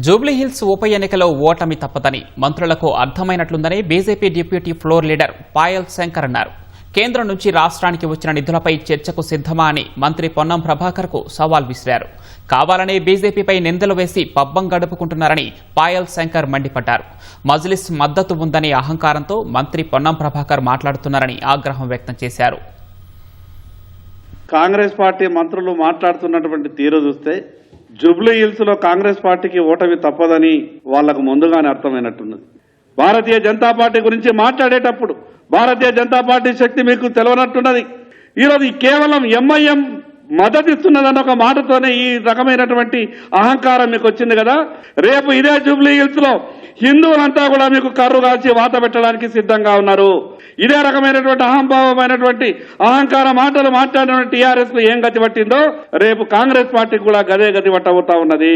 జూబ్లీహిల్స్ ఉప ఎన్నికలో ఓటమి తప్పదని మంత్రులకు అర్థమైనట్లుందని BJP deputy floor leader Payal Shankar అన్నారు. కేంద్రం నుంచి రాష్ట్రానికి వచ్చిన నిధులపై చర్చకు సిద్ధమా అని మంత్రి పొన్నం ప్రభాకర్కు సవాల్ విసిరారు. కావాలనే బీజేపీపై నిందలు వేసి పబ్బం గడుపుకుంటున్నారని పాయల్ శంకర్ మండిపడ్డారు. మజ్లిస్ మద్దతు ఉందనే అహంకారంతో మంత్రి పొన్నం ప్రభాకర్ మాట్లాడుతున్నారని ఆగ్రహం వ్యక్తం చేశారు. కాంగ్రెస్ పార్టీ మంత్రులు మాట్లాడుతున్నటువంటి తీరు చూస్తే జూబ్లీహిల్స్ లో కాంగ్రెస్ పార్టీకి ఓటమి తప్పదని వాళ్లకు ముందుగానే అర్థమైనట్టున్నది. భారతీయ జనతా పార్టీ గురించి మాట్లాడేటప్పుడు భారతీయ జనతా పార్టీ శక్తి మీకు తెలవనట్టున్నది. ఈరోజు కేవలం ఎంఐఎం మద్దతిస్తున్నదన్న ఒక మాటతోనే ఈ రకమైనటువంటి అహంకారం మీకు వచ్చింది కదా. రేపు ఇదే జూబ్లీహిల్స్ లో హిందువులంతా కూడా మీకు కర్రు కాల్చి వాత పెట్టడానికి సిద్ధంగా ఉన్నారు. ఇదే రకమైనటువంటి అహంభావమైనటువంటి అహంకార మాటలు మాట్లాడిన టీఆర్ఎస్ కు ఏం గతి పట్టిందో రేపు కాంగ్రెస్ పార్టీకి కూడా గదే గతి పట్టబోతా ఉన్నది.